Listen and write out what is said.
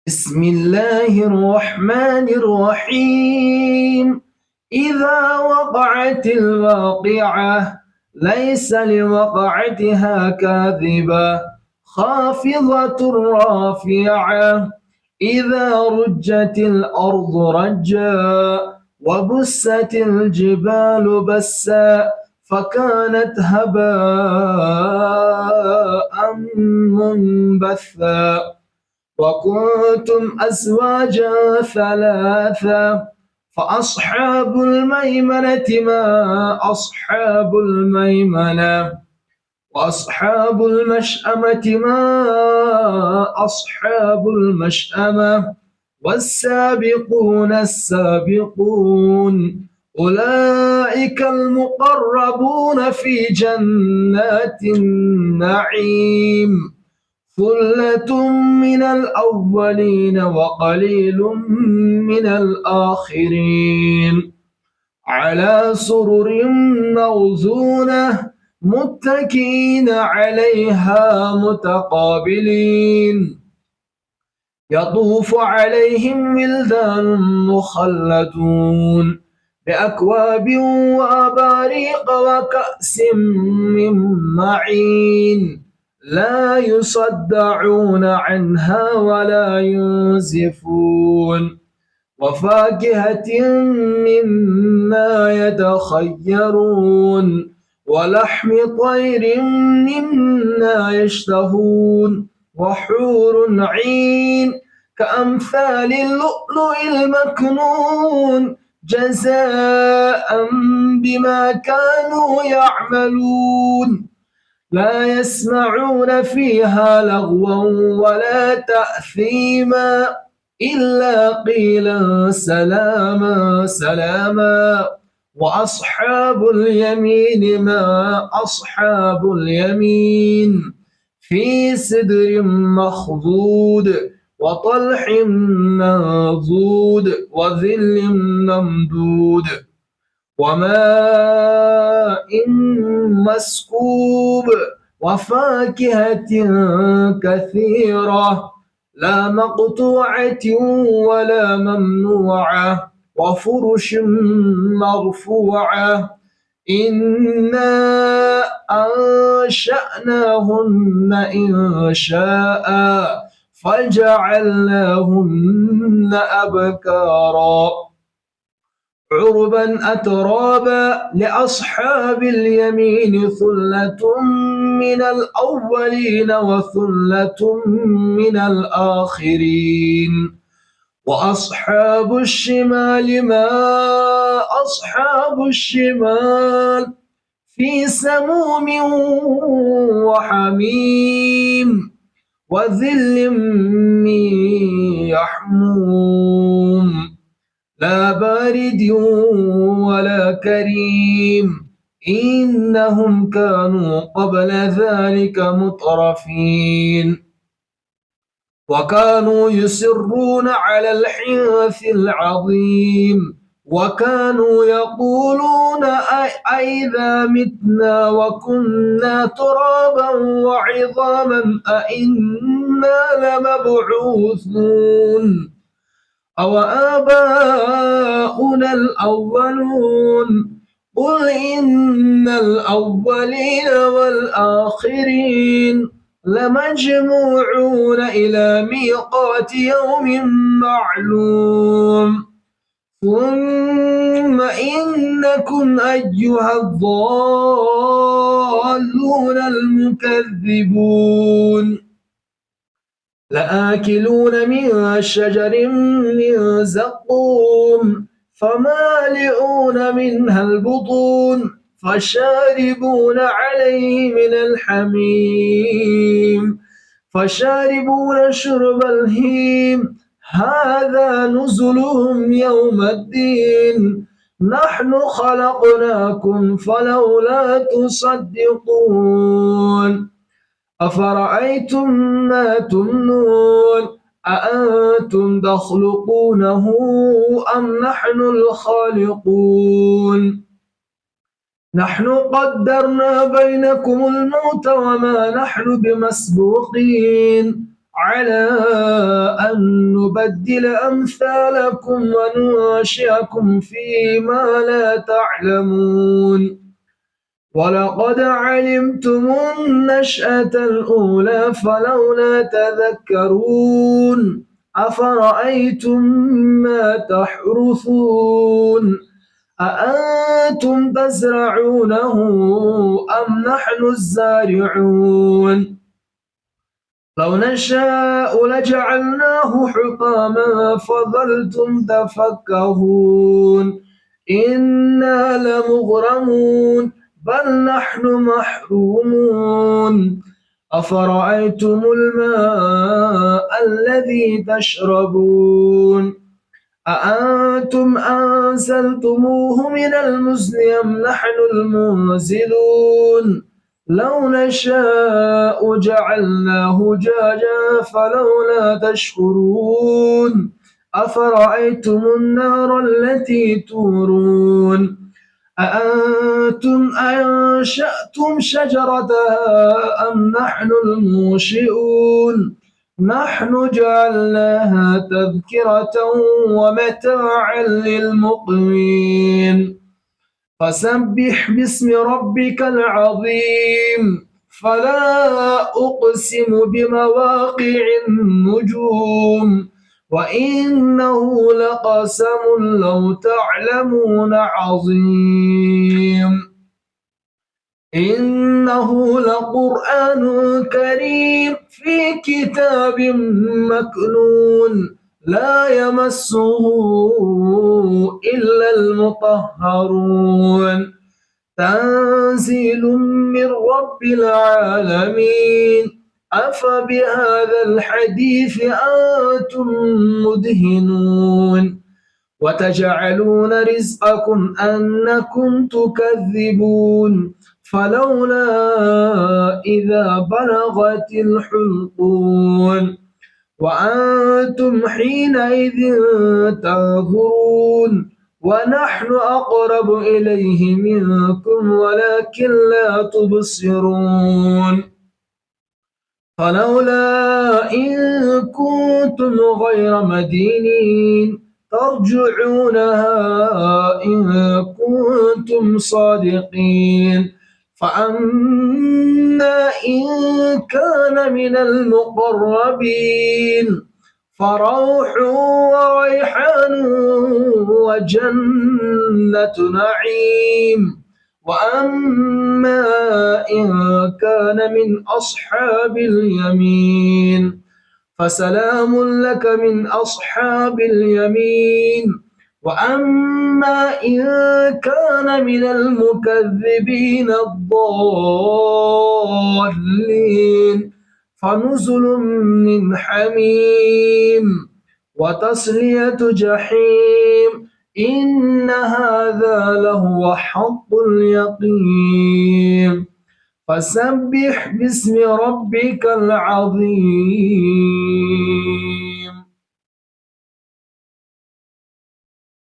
بسم الله الرحمن الرحيم. إذا وقعت الواقعة ليس لوقعتها كاذبة خافضة رافعة. إذا رجت الأرض رجا وبست الجبال بسا فكانت هباء منبثا وكنتم أزواجا ثلاثا فأصحاب الميمنة ما أصحاب الميمنة وأصحاب المشأمة ما أصحاب المشأمة والسابقون السابقون أولئك المقربون في جنات النعيم ثلة من الأولين وقليل من الآخرين على سرر موزونة متكئين عليها متقابلين يطوف عليهم ولدان مخلدون بأكواب وأباريق وكأس من معين لا يصدعون عنها ولا ينزفون وفاكهة مما يتخيرون ولحم طير مما يشتهون وحور عين كأمثال اللؤلؤ المكنون جزاء بما كانوا يعملون لا يسمعون فيها لغوا ولا تأثيما إلا قيلا سلاما سلاما وأصحاب اليمين ما أصحاب اليمين في سدر مخضود وطلح منضود وظل ممدود وماء مسكوب وفاكهة كثيرة لا مقطوعة ولا ممنوعة وفرش مرفوعة إنا أنشأناهن إنشاء فجعلناهن أبكارا عربا أترابا لأصحاب اليمين ثلة من الأولين وثلة من الآخرين وأصحاب الشمال ما أصحاب الشمال في سموم وحميم وظل من يحموم لا بارد ولا كريم إنهم كانوا قبل ذلك مترفين وكانوا يصرون على الحنث العظيم وكانوا يقولون أئذا متنا وكنا ترابا وعظاما أئنا لمبعوثون أو آباؤنا الأولون قل إن الأولين والآخرين لمجموعون إلى ميقات يوم معلوم ثم إنكم أيها الضالون المكذبون لآكلون من شجر من زقوم فمالئون منها البطون فشاربون عليه من الحميم فشاربون شرب الهيم هذا نزلهم يوم الدين نحن خلقناكم فلولا تصدقون أفرأيتم ما تمنون أأنتم تخلقونه أم نحن الخالقون نحن قدرنا بينكم الموت وما نحن بمسبوقين على أن نبدل أمثالكم وننشئكم فيما لا تعلمون ولقد علمتم النشأة الأولى فلولا تذكرون أفرأيتم ما تحرثون أأنتم تزرعونه أم نحن الزارعون لو نشاء لجعلناه حطاما فظلتم تفكهون إنا لمغرمون بل نحن محرومون أفرأيتم الماء الذي تشربون أأنتم أنزلتموه من المزن أم نحن المنزلون لو نشاء جعلناه جاجا فلولا تشكرون أفرأيتم النار التي تورون أأنتم أنشأتم شجرتها أم نحن المنشئون نحن جعلناها تذكرة ومتاعا للمقوين فسبح باسم ربك العظيم فلا أقسم بمواقع النجوم وإنه لقسم لو تعلمون عظيم إنه لقرآن كريم في كتاب مكنون لا يمسه إلا المطهرون تنزيل من رب العالمين أفبهذا الحديث أنتم مدهنون وتجعلون رزقكم أنكم تكذبون فلولا إذا بلغت الحلقون وأنتم حينئذ تنظرون ونحن أقرب إليه منكم ولكن لا تبصرون فلولا إن كنتم غير مدينين ترجعونها إن كنتم صادقين فأما إن كان من المقربين فروح وريحان وجنة نعيم وأما إن كان من أصحاب اليمين فسلام لك من أصحاب اليمين وأما إن كان من المكذبين الضالين فنزل من حميم وتصلية جحيم إن هذا لهو حق اليقين فسبح باسم ربك العظيم